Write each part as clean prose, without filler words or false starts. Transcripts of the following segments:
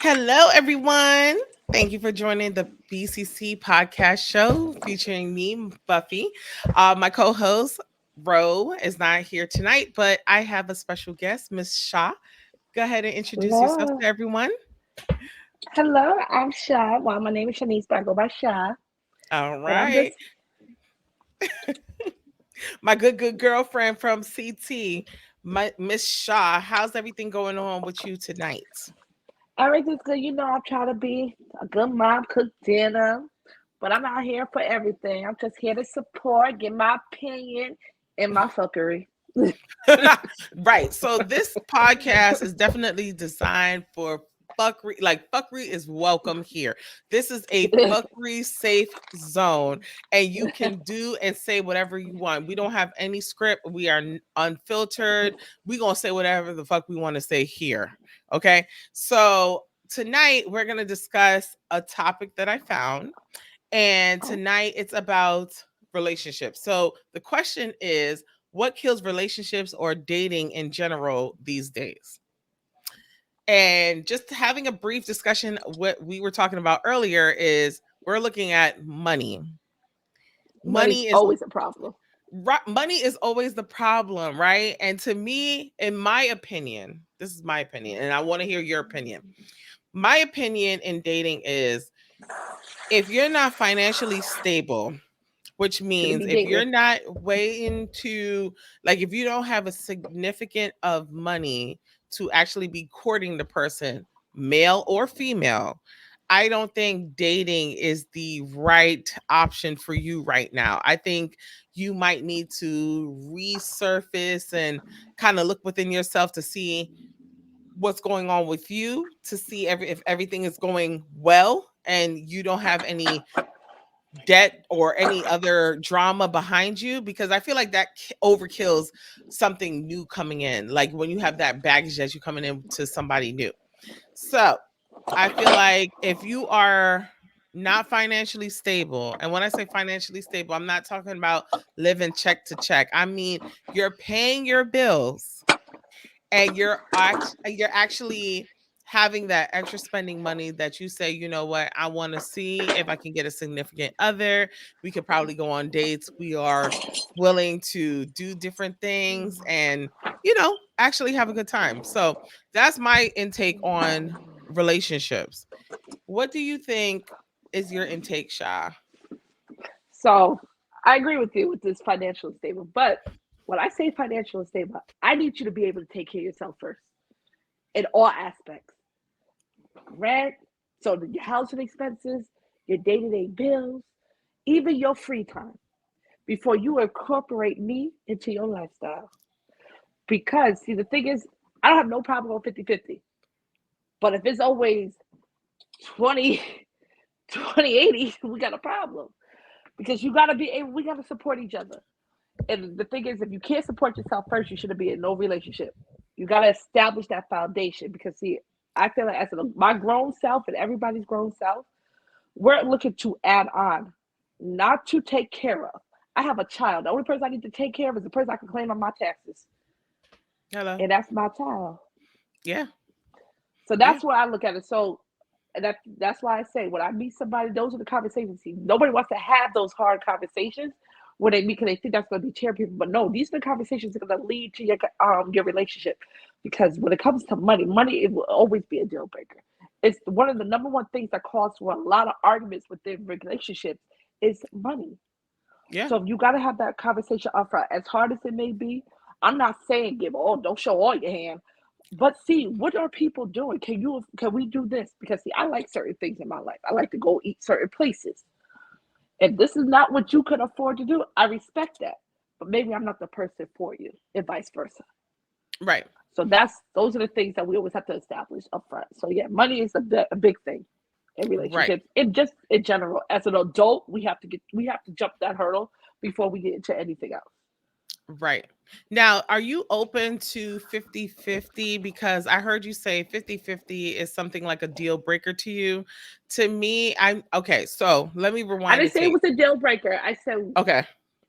Hello, everyone. Thank you for joining the BCC podcast show featuring me, Buffy. My co host, Ro, is not here tonight, but I have a special guest, Miss Shaw. Go ahead and introduce yourself Hello. to everyone. Hello, I'm Sha. Well, my name is Shanice, but I go by Sha. All And I'm just, right. My good girlfriend from CT, Miss Shaw. How's everything going on with you tonight? everything's good. I'm trying to be a good mom, cook dinner, but I'm not here for everything. I'm just here to support, give my opinion, and my fuckery. Right. So this podcast is definitely designed for fuckery. Like fuckery is welcome here. This is a fuckery safe zone, and you can do and say whatever you want. We don't have any script. We are unfiltered. We gonna say whatever the fuck we want to say here. Okay. So tonight we're gonna discuss a topic that I found, and Oh, tonight it's about relationships. So the question is, what kills relationships or dating in general these days? And just having a brief discussion, what we were talking about earlier is we're looking at money. money's Money is always a problem. money is always the problem, right? And to me, in my opinion, this is my opinion, and I want to hear your opinion. My opinion in dating is if you're not financially stable, which Shouldn't means be if you're dating. not waiting to, like, if you don't have a significant of money to actually be courting the person, male or female, I don't think dating is the right option for you right now. I think you might need to resurface and kind of look within yourself to see what's going on with you, to see if everything is going well and you don't have any debt or any other drama behind you, because I feel like that overkills something new coming in, like when you have that baggage as you coming into somebody new. So I feel like if you are not financially stable, and when I say financially stable, I'm not talking about living check to check. I mean you're paying your bills and you're actually having that extra spending money that you say, you know what, I want to see if I can get a significant other. We could probably go on dates. We are willing to do different things and, actually have a good time. So that's my intake on relationships. What do you think is your intake, Sha? So I agree with you with this financial stable. But when I say financial stable, I need you to be able to take care of yourself first in all aspects. Rent, so your housing expenses, your day-to-day bills, even your free time before you incorporate me into your lifestyle. Because see, the thing is, I don't have no problem on 50-50. But if it's always 20, 20-80, we got a problem. Because you gotta be able, we gotta support each other. And the thing is, if you can't support yourself first, you shouldn't be in no relationship. You gotta establish that foundation. Because see, I feel like my grown self and everybody's grown self, we're looking to add on, not to take care of. I have a child. The only person I need to take care of is the person I can claim on my taxes, Hello. and that's my child. Yeah. So Yeah. that's where I look at it. So that's why I say when I meet somebody, those are the conversations. See, nobody wants to have those hard conversations when they meet because they think that's going to deter people. But no, these are the conversations that are going to lead to your relationship. Because when it comes to money, money it will always be a deal breaker. It's one of the number one things that cause for a lot of arguments within relationships is money. Yeah. So you got to have that conversation upfront. As hard as it may be, I'm not saying don't show all your hand, but see what are people doing? Can we do this? Because see, I like certain things in my life. I like to go eat certain places. If this is not what you could afford to do, I respect that. But maybe I'm not the person for you, and vice versa. Right. So those are the things that we always have to establish upfront. So yeah, money is a big thing in Right. relationships. It just in general, as an adult, we have to jump that hurdle before we get into anything else. Right. Now, are you open to 50-50? Because I heard you say 50-50 is something like a deal breaker to you. To me, I'm okay. So let me I rewind the didn't say it tape. was a deal breaker. I said Okay.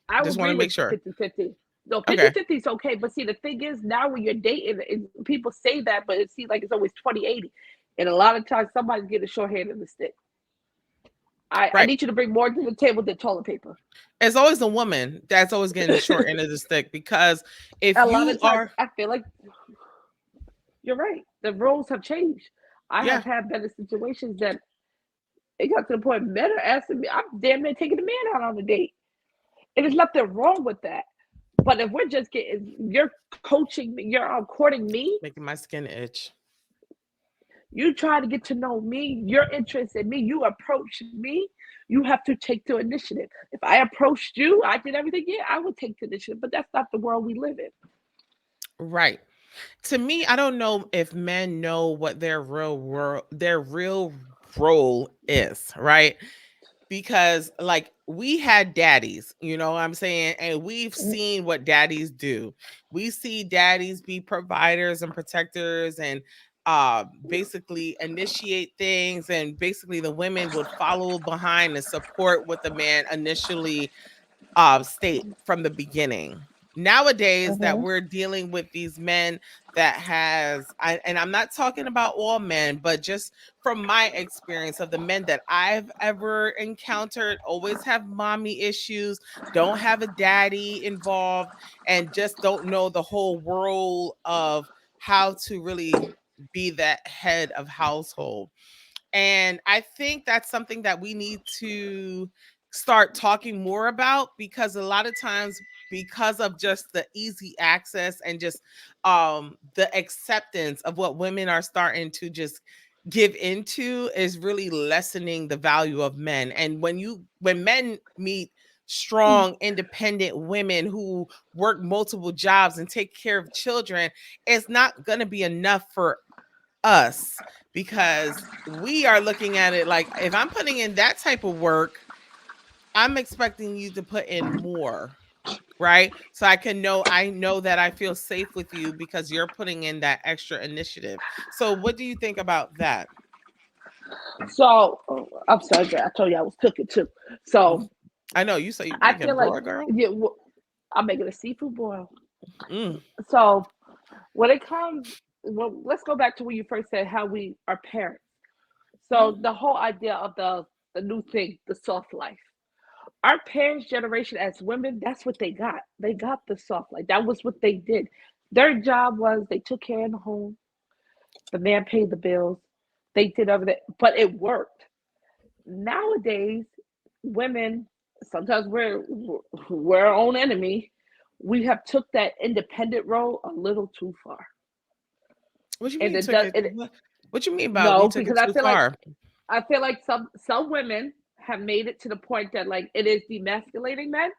I would Just want agree to make with sure. 50-50. No, Okay. 50-50 is okay. But see, the thing is, now when you're dating, people say that, but it seems like it's always 20-80. And a lot of times somebody's getting a short hand of the stick. I Right. need you to bring more to the table than toilet paper. It's always the woman that's always getting the short end of the stick, because if A lot you of times are, I feel like you're right. The roles have changed. I yeah, have had better situations that it got to the point men are asking me, I'm damn near taking the man out on a date. And there's nothing wrong with that. But if we're just getting, you're coaching me, you're courting me, making my skin itch. you try to get to know me, you're interested in me, you approach me, you have to take the initiative. If I approached you, I did everything, yeah, I would take the initiative, but that's not the world we live in. Right. To me, I don't know if men know what their real role is, right? Because like we had daddies, you know what I'm saying? And we've seen what daddies do. We see daddies be providers and protectors, and basically initiate things, and basically the women would follow behind and support what the man initially state from the beginning. Nowadays that Mm-hmm. we're dealing with these men that and I'm not talking about all men, but just from my experience of the men that I've ever encountered, always have mommy issues, don't have a daddy involved, and just don't know the whole world of how to really be that head of household. And I think that's something that we need to start talking more about, because a lot of times, because of just the easy access and just the acceptance of what women are starting to just give into, is really lessening the value of men. And when men meet strong independent women who work multiple jobs and take care of children, it's not going to be enough for us, because we are looking at it like, if I'm putting in that type of work, I'm expecting you to put in more, right? So I know that I feel safe with you because you're putting in that extra initiative. So what do you think about that? So I'm sorry, I told you I was cooking too. So I know you say you I making feel like, broad, girl. yeah, I'm making a seafood boil. Mm, So when it comes, well, let's go back to when you first said how we are parents. So mhm. the whole idea of the new thing, the soft life. Our parents' generation as women, that's what they got. They got the soft life. That was what they did. Their job was they took care of the home. The man paid the bills. They did everything, but it worked. Nowadays, women, sometimes we're our own enemy. We have took that independent role a little too far, What you and mean it took does it? it. What you mean about we No, took because it too far? I feel like some women have made it to the point that like it is demasculating men.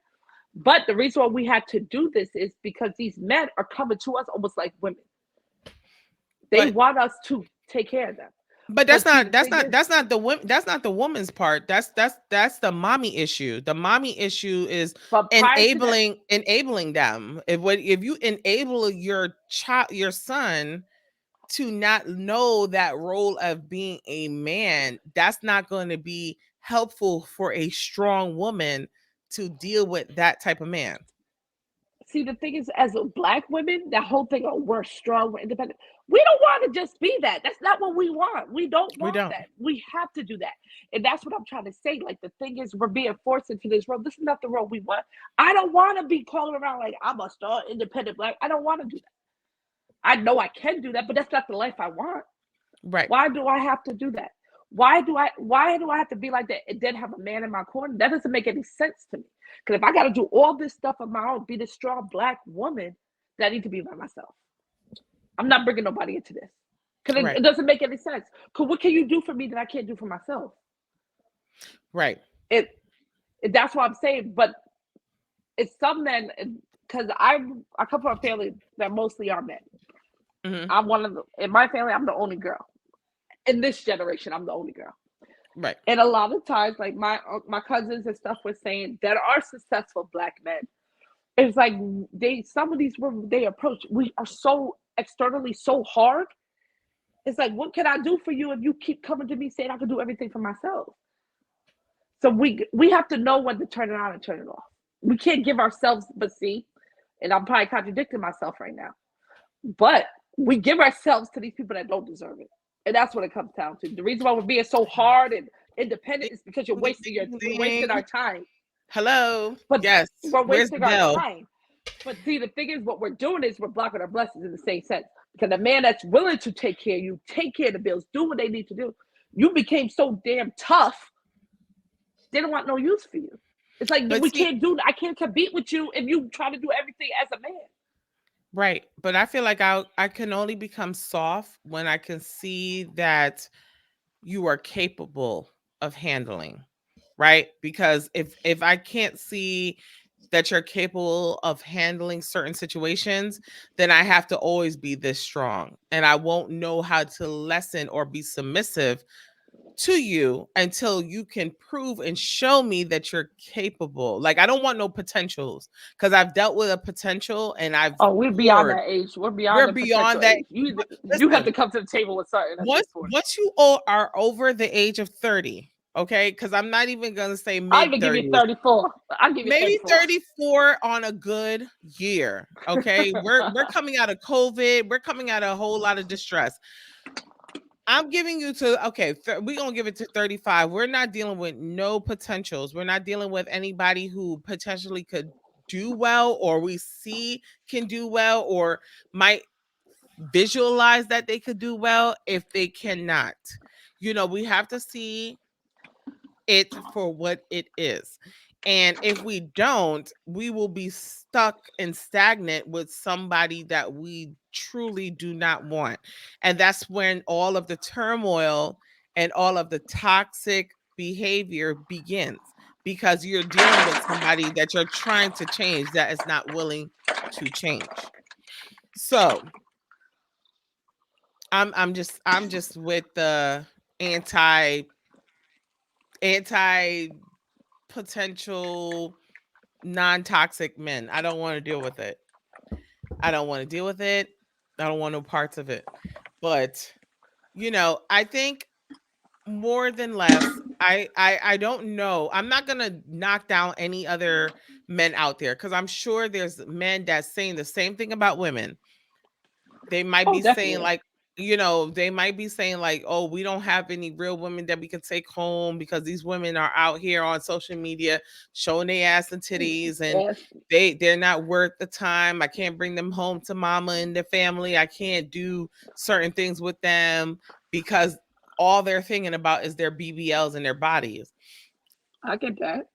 But the reason why we had to do this is because these men are coming to us almost like women. They But want us to take care of them. But But see, the thing is, that's not the woman's part. That's the mommy issue. The mommy issue is but prior to that, enabling them. If you enable your son to not know that role of being a man, that's not going to be helpful for a strong woman to deal with that type of man. see, the thing is, as a black women, that whole thing, oh, we're strong, we're independent. We don't want to just be that. That's not what we want. We don't We want don't. that. We have to do that. And that's what I'm trying to say. Like, the thing is, we're being forced into this role. This is not the role we want. I don't want to be calling around like I'm a strong, independent black. I don't want to do that. I know I can do that, but that's not the life I want. Right. Why do I have to do that? Why do I have to be like that and then have a man in my corner? That doesn't make any sense to me. Because if I got to do all this stuff on my own, be this strong black woman, then I need to be by myself. I'm not bringing nobody into this because it Right. doesn't make any sense. Because what can you do for me that I can't do for myself? Right. It, that's what I'm saying. But it's some men because I come from a family that mostly are men. Hmm. I'm one of the in my family. I'm the only girl in this generation. I'm the only girl. Right. And a lot of times, like my cousins and stuff were saying that are successful black men. It's like some of these women they approach. We are so externally so hard. It's like, what can I do for you if you keep coming to me saying I can do everything for myself? So we have to know when to turn it on and turn it off. We can't give ourselves, but see, and I'm probably contradicting myself right now, but we give ourselves to these people that don't deserve it. And that's what it comes down to. The reason why we're being so hard and independent is because Ding, you're wasting our ding. time. Hello. But Yes. we're Where's the wasting our bell? time. But see, the thing is, what we're doing is we're blocking our blessings in the same sense. Because the man that's willing to take care of you, take care of the bills, do what they need to do, you became so damn tough, they don't want no use for you. It's like But see, I can't compete with you if you try to do everything as a man. right. But I feel like I can only become soft when I can see that you are capable of handling, right? Because if I can't see that you're capable of handling certain situations, then I have to always be this strong, and I won't know how to lessen or be submissive to you until you can prove and show me that you're capable. Like, I don't want no potentials, because I've dealt with a potential and I've Oh, we're beyond poured. that age. We're beyond We're the potential beyond that. age. You have Listen, to come to the table with something at this point. once you all are over the age of 30, okay, because I'm not even gonna say I'll mid even give you 30s, 34. I'll give you maybe 34. 34 on a good year. Okay. We're coming out of COVID. We're coming out of a whole lot of distress. I'm giving you to okay, we're gonna give it to 35. We're not dealing with no potentials. We're not dealing with anybody who potentially could do well, or we see can do well, or might visualize that they could do well if they cannot. We have to see it for what it is. And if we don't, we will be stuck and stagnant with somebody that we truly do not want. And that's when all of the turmoil and all of the toxic behavior begins, because you're dealing with somebody that you're trying to change that is not willing to change. So I'm just with the anti anti potential non-toxic men. I don't want to deal with it. I don't want to deal with it. I don't want no parts of it. But I think more than less, I don't know. I'm not gonna knock down any other men out there, because I'm sure there's men that's saying the same thing about women. They might Oh, be saying definitely. like, they might be saying like, oh, we don't have any real women that we can take home, because these women are out here on social media showing their ass and titties, and Yes. they're not worth the time. I can't bring them home to mama and their family. I can't do certain things with them, because all they're thinking about is their BBLs and their bodies. I get that.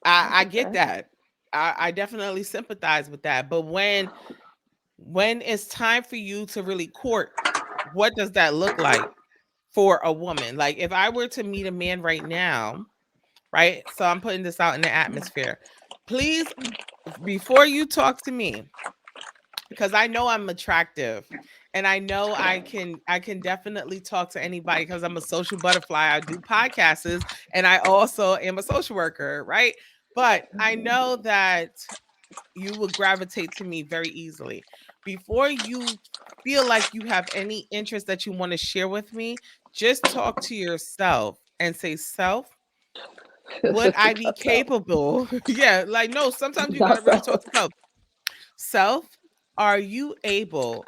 I I get get that. that. I definitely sympathize with that. But when it's time for you to really court, what does that look like for a woman? Like, if I were to meet a man right now, right? So I'm putting this out in the atmosphere. Please, before you talk to me, because I know I'm attractive, and I know I can definitely talk to anybody, because I'm a social butterfly. I do podcasts, and I also am a social worker, right? But I know that you will gravitate to me very easily. Before you feel like you have any interest that you want to share with me, just talk to yourself and say, self, would I be That's so. capable? Yeah, like, no, sometimes you got to That's really so. talk to self. Self, are you able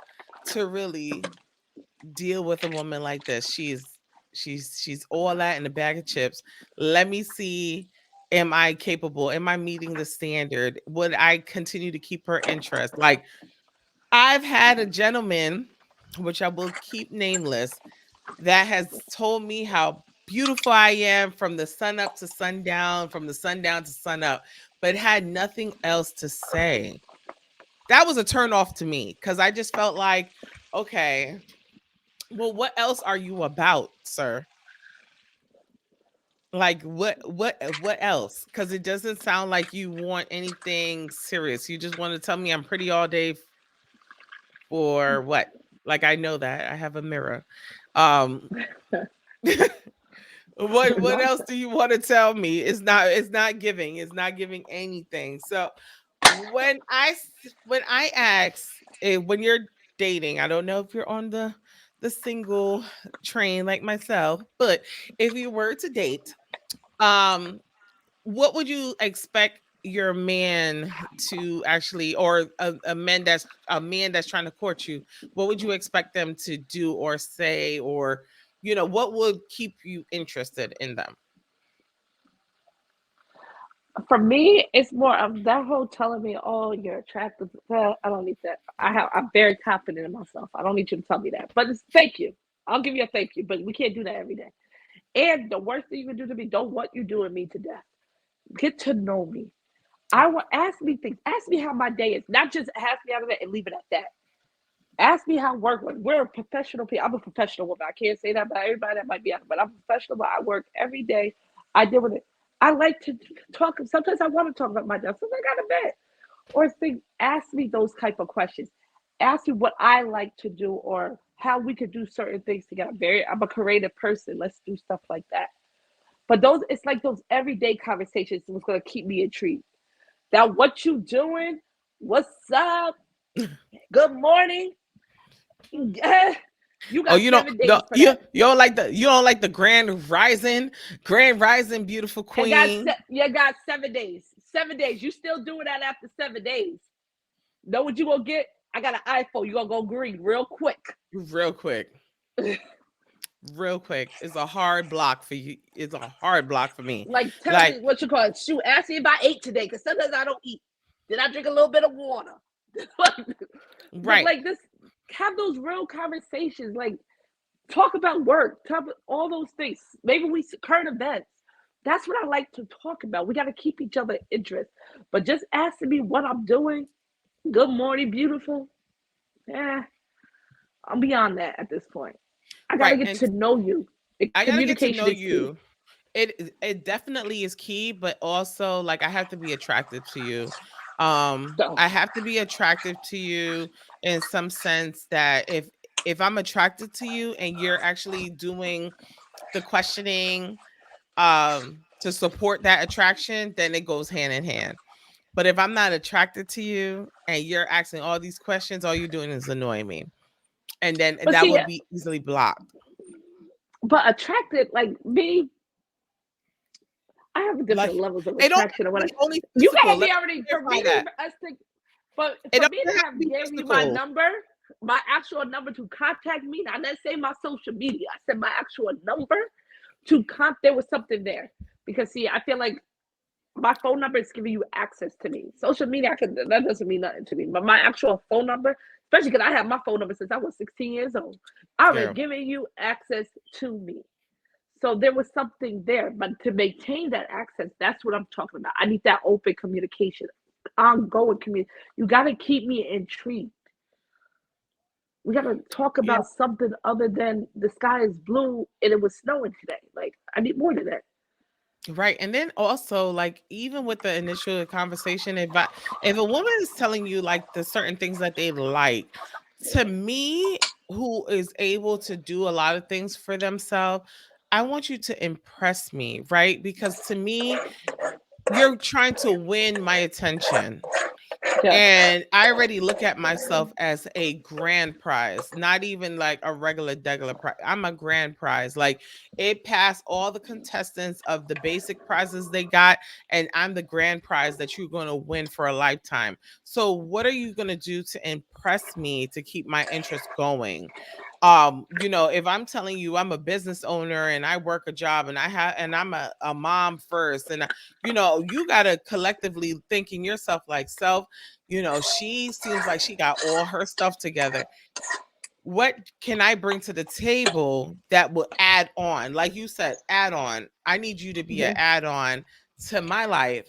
to really deal with a woman like this? She's all that in a bag of chips. Let me see. Am I capable? Am I meeting the standard? Would I continue to keep her interest? Like, I've had a gentleman, which I will keep nameless, that has told me how beautiful I am from the sun up to sundown, from the sundown to sun up, but had nothing else to say. That was a turn off to me, because I just felt like, okay, well, what else are you about, sir? Like, what else? Because it doesn't sound like you want anything serious. You just want to tell me I'm pretty all day for what? Like, I know that. I have a mirror. Um what else Nonsense. do you want to tell me? It's not giving. It's not giving anything. So when I ask, when you're dating, I don't know if you're on the single train like myself, but if you were to date, um what would you expect your man to actually, or a man that's trying to court you, what would you expect them to do or say, or what would keep you interested in them? For me, it's more of that whole telling me, "Oh, you're attractive." I don't need that. I'm very confident in myself. I don't need you to tell me that. But it's thank you. I'll give you a thank you, but we can't do that every day. And the worst thing you can do to me, don't want you doing me to death. Get to know me. I want ask me things. Ask me how my day is. Not just ask me out of it and leave it at that. Ask me how work went. We're a professional people. I'm a professional woman. I can't say that about everybody that might be out, but I'm a professional. But I work every day. I deal with it. I like to talk. Sometimes I want to talk about my job. Sometimes I got a bed or think. Ask me those type of questions. Ask me what I like to do or how we could do certain things together. I'm a creative person. Let's do stuff like that. But it's like those everyday conversations was gonna keep me intrigued. That what you doing? What's up? Good morning. You Oh, got 7 days for you that. don't like the grand rising, beautiful queen. You got 7 days. 7 days. You still doing that after 7 days? Know what you gonna get? I got an iPhone. You gonna go green real quick. Real quick, real quick. It's a hard block for you. It's a hard block for me. Like tell me Like, what you call it. Shoot, ask me if I ate today, because sometimes I don't eat. Did I drink a little bit of water? But right, like this, have those real conversations. Like talk about work, talk about all those things. Maybe current events. That's what I like to talk about. We got to keep each other interest. But just asking me what I'm doing, good morning, beautiful. Yeah, I'm beyond that at this point. I got to right. get And to know you. I gotta get to Communication know is key. you. It definitely is key, but also like I have to be attracted to you. So, I have to be attractive to you in some sense that if I'm attracted to you and you're actually doing the questioning to support that attraction, then it goes hand in hand. But if I'm not attracted to you and you're asking all these questions, all you're doing is annoying me. And then but that see, would be easily blocked. but attracted like me, I have Like different levels of it don't attraction or have to whatever. be only You physical. gotta Let be me already for clarify me that. to us to, but It for doesn't me to have to have be gave you physical. my actual number to contact me. Now, let's say my social media. I said my actual number to contact. There was something there because see, I feel like my phone number is giving you access to me. Social media, that doesn't mean nothing to me. But my actual phone number, especially because I have my phone number since I was 16 years old, I already Girl. giving you access to me. So there was something there, but to maintain that access, that's what I'm talking about. I need that open communication, ongoing communication. You got to keep me intrigued. We got to talk Yeah. about something other than the sky is blue and it was snowing today. Like I need more than that. Right. And then also like even with the initial conversation, if a woman is telling you like the certain things that they like, to me, who is able to do a lot of things for themselves, I want you to impress me, right? Because to me, you're trying to win my attention. Yeah. And I already look at myself as a grand prize, not even like a regular prize. I'm a grand prize. Like it passed all the contestants of the basic prizes they got, and I'm the grand prize that you're going to win for a lifetime. So, what are you going to do to impress me to keep my interest going? If I'm telling you I'm a business owner and I work a job and I'm a mom first, and you gotta collectively think in yourself like self, she seems like she got all her stuff together. What can I bring to the table that will add on? Like you said, add on. I need you to be an Yeah. add on to my life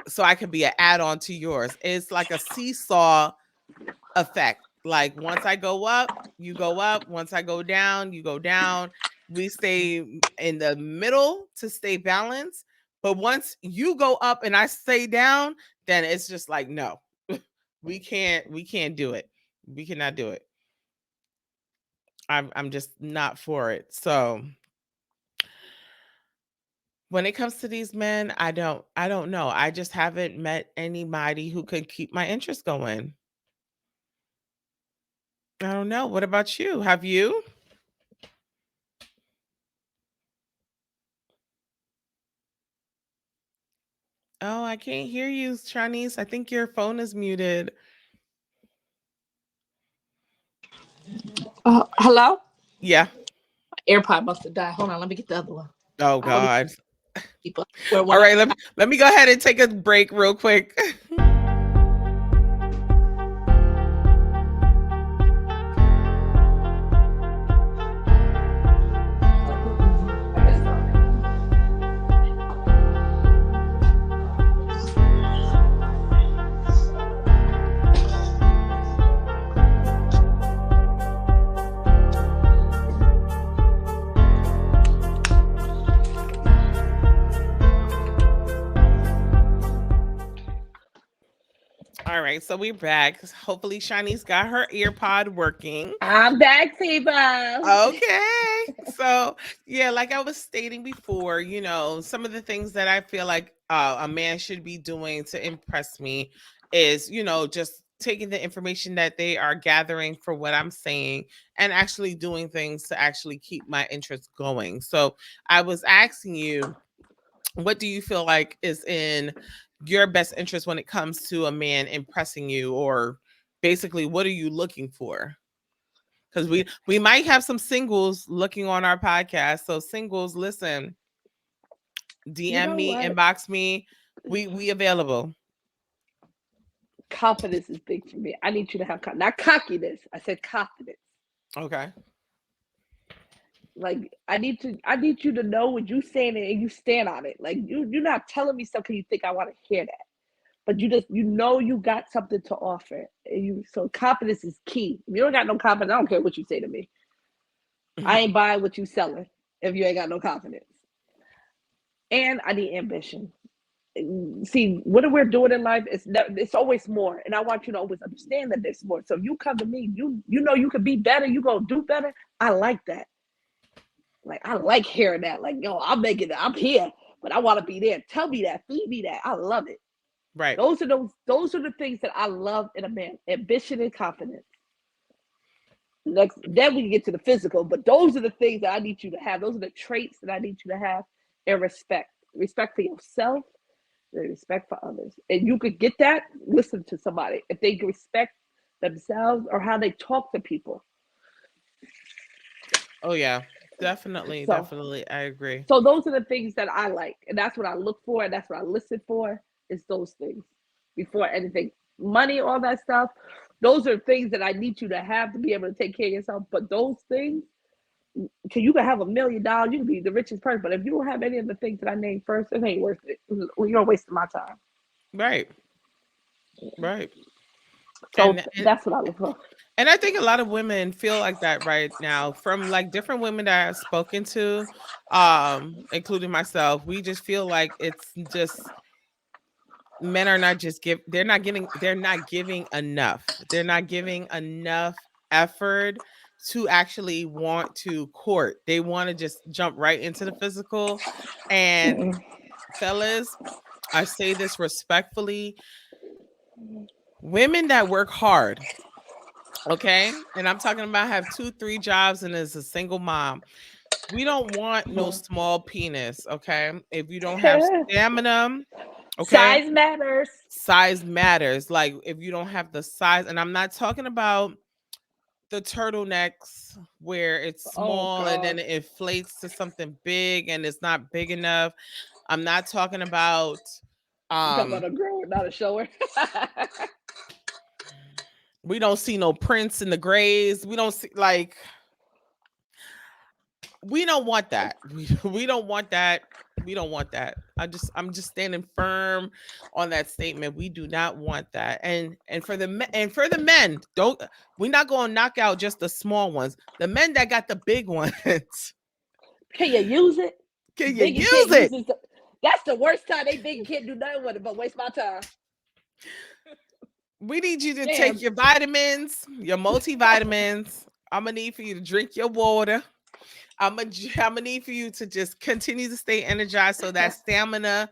so I can be an add on to yours. It's like a seesaw effect. Like once I go up, you go up. Once I go down, you go down. We stay in the middle to stay balanced. But once you go up and I stay down, then it's just like no. We can't do it. We cannot do it. I'm just not for it. So when it comes to these men, I don't know. I just haven't met anybody who could keep my interest going. I don't know. What about you? Have you? Oh, I can't hear you, Chinese. I think your phone is muted. Hello? Yeah. AirPod must have died. Hold on, let me get the other one. Oh I always God. keep up where All one. right, let me go ahead and take a break real quick. All right, so we're back. Hopefully, Shanice got her ear pod working. I'm back, people. Okay. So, yeah, like I was stating before, some of the things that I feel like a man should be doing to impress me is, just taking the information that they are gathering for what I'm saying and actually doing things to actually keep my interest going. So, I was asking you, what do you feel like is in your best interest when it comes to a man impressing you, or basically what are you looking for? Because we might have some singles looking on our podcast. So singles, listen, You DM know me, what? inbox me. We available. Confidence is big for me. I need you to have not cockiness. I said confidence. Okay. Like I need you to know what you saying and you stand on it. Like you're not telling me something you think I want to hear that. But you know you got something to offer. And so confidence is key. If you don't got no confidence, I don't care what you say to me. I ain't buying what you selling if you ain't got no confidence. And I need ambition. See, what we're doing in life is it's always more, and I want you to always understand that there's more. So if you come to me, you know you could be better, you gonna do better. I like that. Like I like hearing that. Like yo, I'm making it. I'm here, but I want to be there. Tell me that. Feed me that. I love it. Right. Those are the things that I love in a man: ambition and confidence. Next, then we can get to the physical, but those are the things that I need you to have. Those are the traits that I need you to have, and respect for yourself, and respect for others. And you could get that. Listen to somebody if they respect themselves or how they talk to people. Oh yeah. Definitely, So, definitely. I agree. so those are the things that I like, and that's what I look for, and that's what I listen for. Is those things before anything, money, all that stuff. Those are things that I need you to have to be able to take care of yourself. But those things, you can have $1 million, you can be the richest person, but if you don't have any of the things that I named first, it ain't worth it. You're wasting my time. Right. Right. So And that's what I look for. and I think a lot of women feel like that right now, from like different women that I've spoken to, including myself. We just feel like it's just men are not just they're not giving enough. They're not giving enough effort to actually want to court. They want to just jump right into the physical. And Mm-mm. fellas, I say this respectfully, women that work hard, okay? And I'm talking about have 2, 3 jobs and is a single mom. We don't want no small penis, okay? If you don't have stamina, okay? Size matters. Size matters. Like if you don't have the size, and I'm not talking about the turtlenecks where it's Oh small and then God. it inflates to something big and it's not big enough. I'm not talking about You talking about um a girl, not a shower. we don't see no prints in the grays. We don't see like we don't want that. We don't want that. We don't want that. I'm just standing firm on that statement. We do not want that. And for for the men, don't we're not going to knock out just the small ones. The men that got the big ones. Can you use it? Can you Big and use can't use it? it. That's the worst time. They big and can't do nothing with it, but waste my time. We need you to take Damn. your vitamins, your multivitamins. I'm gonna need for you to drink your water. I'm gonna need for you to just continue to stay energized so that stamina,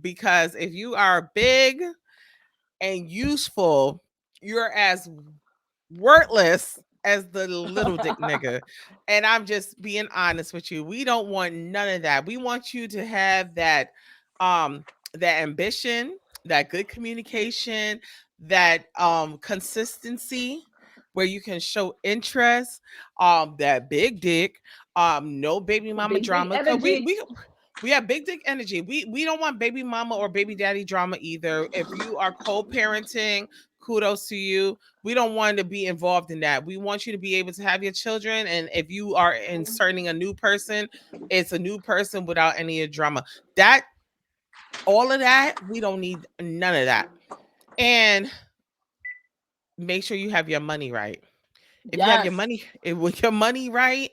because if you are big and useful, you're as worthless as the little dick nigga. And I'm just being honest with you. We don't want none of that. We want you to have that that ambition, that good communication, that consistency where you can show interest, that big dick, no baby mama Big dick drama. Cause energy. we have big dick energy. We don't want baby mama or baby daddy drama either. If you are co-parenting, kudos to you. We don't want to be involved in that. We want you to be able to have your children. And if you are inserting a new person, it's a new person without any drama. That all of that, we don't need none of that. And make sure you have your money right. If you have your Yes. money, with your money right,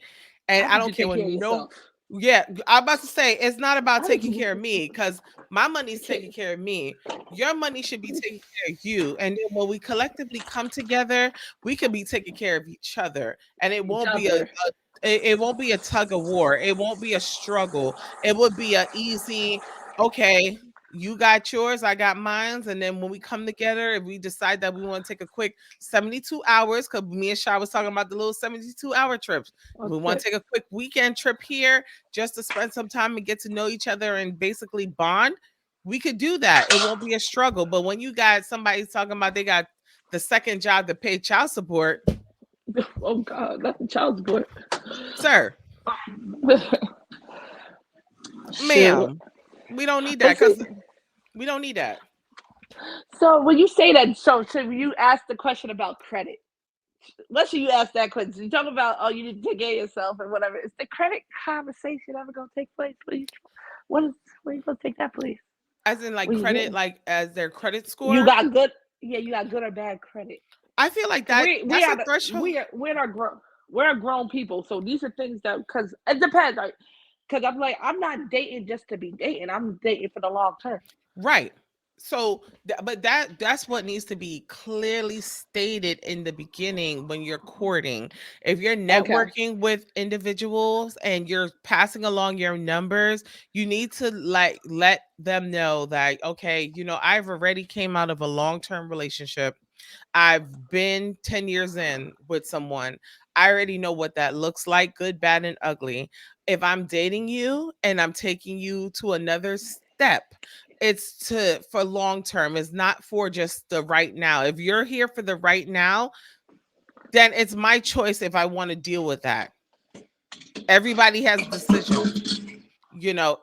and I I need don't you to care take what care of no, yourself. yeah, I'm about to say it's not about I need taking you care of me because my money's to taking care of me. Your money should be taking care of you, and then when we collectively come together, we can be taking care of each other, and it each won't be a other. it won't be a tug of war. It won't be a struggle. It would be a easy, okay, you got yours, I got mine. And then when we come together, if we decide that we want to take a quick 72 hours, because me and Sha was talking about the little 72-hour trips. If we want Okay. to take a quick weekend trip here just to spend some time and get to know each other and basically bond, we could do that. It won't be a struggle. But when you got somebody talking about they got the second job to pay child support, Oh God, that's a child's support. sir, Shoot. ma'am, we don't need But that see, because we don't need that. so when you say that, so should you ask the question about credit? What should you ask that question? You talk about, oh, you need to take care of yourself and whatever. Is the credit conversation ever gonna take place, please? What is where you gonna take that, please? As in like When you credit, get like as their credit you score. got good, yeah, you got good or bad credit. I feel like Cause that we that's a are threshold. we're grown people, so these are things that because it depends. Like, cause I'm like I'm not dating just to be dating. I'm dating for the long term. Right. So, but that's what needs to be clearly stated in the beginning when you're courting. If you're Okay. networking with individuals and you're passing along your numbers, you need to like let them know that okay, I've already came out of a long-term relationship. I've been 10 years in with someone. I already know what that looks like, good, bad, and ugly. If I'm dating you and I'm taking you to another step, it's to for long term. It's not for just the right now. If you're here for the right now, then it's my choice if I want to deal with that. Everybody has decisions.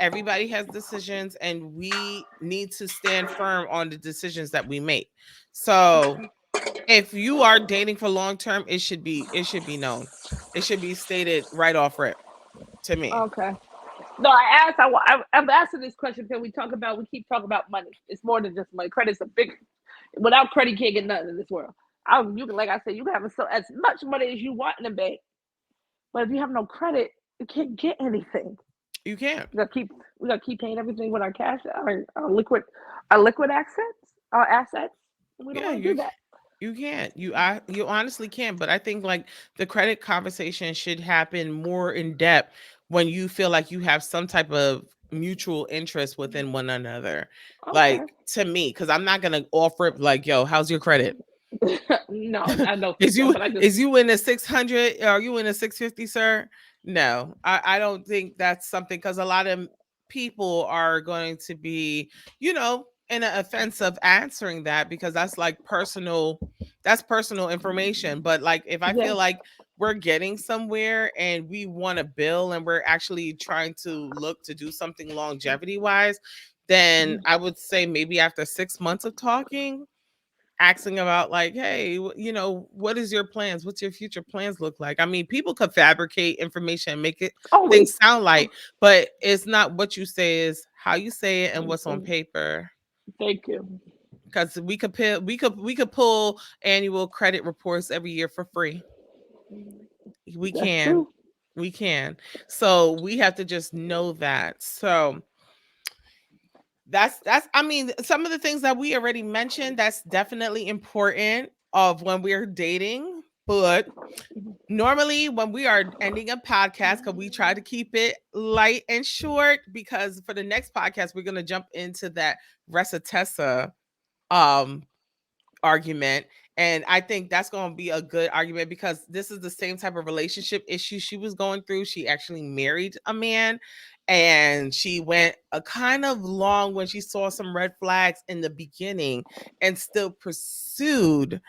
Everybody has decisions and we need to stand firm on the decisions that we make. So if you are dating for long term, it should be known. It should be stated right off rip to me. Okay. No, I asked. I'm asking this question because we keep talking about money. It's more than just money. Credit's a big. Without credit, you can't get nothing in this world. You can, like I said, you can have as much money as you want in the bank, but if you have no credit, you can't get anything. You can't. We gotta keep we gotta keep paying everything with our cash, our liquid assets. We don't Yeah, want to do that. you can't. You honestly can't. But I think like the credit conversation should happen more in depth when you feel like you have some type of mutual interest within one another. Okay. Like to me, because I'm not gonna offer it like, yo, how's your credit? No, I know for is sure, you but I just is you in a 600? Are you in a 650, sir? No, I don't think that's something because a lot of people are going to be, in an offense of answering that because that's personal information. But like if I yeah. feel like we're getting somewhere and we want to build and we're actually trying to look to do something longevity wise, then I would say maybe after 6 months of talking asking about like, hey, what is your plans? What's your future plans look like? I mean, people could fabricate information and make it Always. things sound like, but it's not what you say, is how you say it and what's on paper. Thank you. Because we could pull annual credit reports every year for free. We That's can. true. We can. So we have to just know that. So that's I mean, some of the things that we already mentioned, that's definitely important of when we're dating. But normally when we are ending a podcast, because we try to keep it light and short, because for the next podcast we're going to jump into that recitessa um argument, And I think that's going to be a good argument because this is the same type of relationship issue she was going through. She actually married a man and she went a kind of long when she saw some red flags in the beginning and still pursued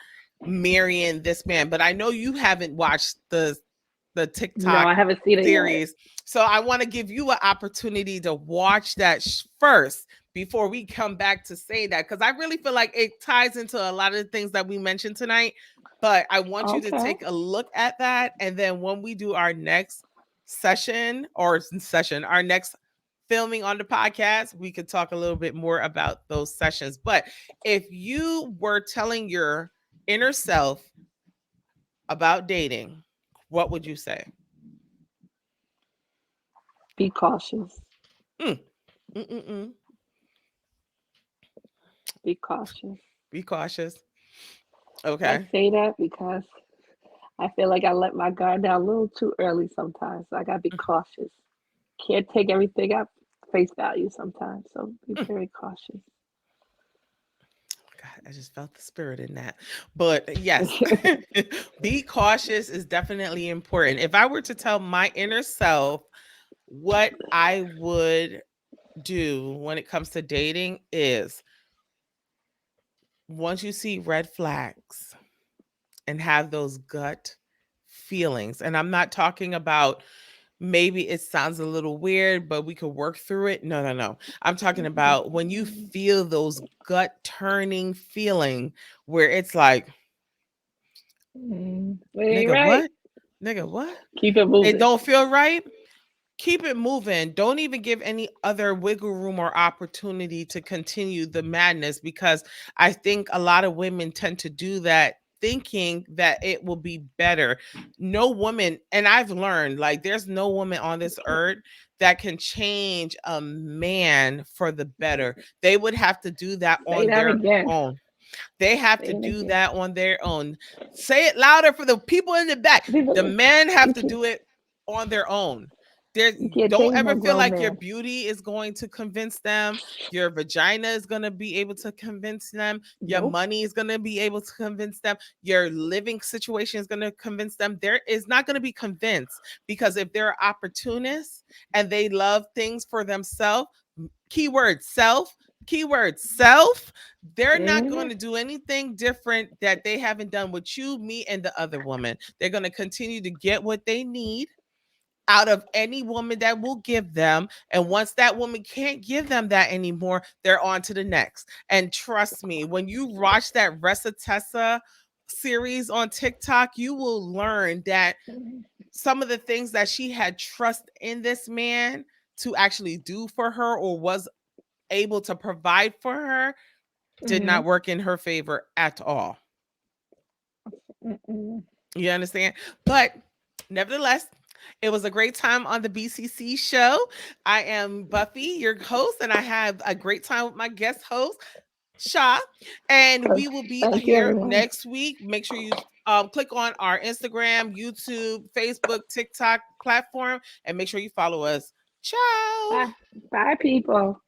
marrying this man. But I know you haven't watched the No, TikTok I haven't seen it yet. series. So I want to give you an opportunity to watch that first before we come back to say that, because I really feel like it ties into a lot of the things that we mentioned tonight. But I want you to Okay. take a look at that. And then when we do our next our next filming on the podcast, we could talk a little bit more about those sessions. But if you were telling your inner self about dating, what would you say? Be cautious. Mm. Mm-mm-mm. Be cautious. Be cautious. I Okay. say that because I feel like I let my guard down a little too early sometimes. So I gotta be cautious. Can't take everything at face value sometimes. So be very cautious. God, I just felt the spirit in that. But yes, be cautious is definitely important. If I were to tell my inner self what I would do when it comes to dating is once you see red flags and have those gut feelings, and I'm not talking about maybe it sounds a little weird, but we could work through it. No, no, no. I'm talking about when you feel those gut turning feeling where it's like, Ain't nigga, right. what? Nigga, what? Keep it It moving. don't feel right. Keep it moving. Don't even give any other wiggle room or opportunity to continue the madness, because I think a lot of women tend to do that thinking that it will be better. No woman, and I've learned like there's no woman on this earth that can change a man for the better. They would have to do that Say on that their again. own. They have Say to it do again. that on their own. Say it louder for the people in the back. The People, men have you to can't, do it on their own. There, you can't don't change ever no feel grown like your man. beauty is going to convince them. Your vagina is going to be able to convince them. Your Nope. money is going to be able to convince them. Your living situation is going to convince them. There is not going to be convinced, because if they're opportunists and they love things for themselves, keyword self, they're not Mm-hmm. going to do anything different that they haven't done with you, me, and the other woman. They're going to continue to get what they need out of any woman that will give them. And once that woman can't give them that anymore, they're on to the next. And trust me, when you watch that Recitessa series on TikTok, you will learn that some of the things that she had trust in this man to actually do for her or was able to provide for her did Mm-hmm. not work in her favor at all. Mm-mm. You understand? But nevertheless, it was a great time on the BCC show. I am Buffy, your host, and I have a great time with my guest host, Sha. And we will be Thank you, here everyone. next week. Make sure you click on our Instagram, YouTube, Facebook, TikTok platform, and make sure you follow us. Ciao. Bye. Bye, people.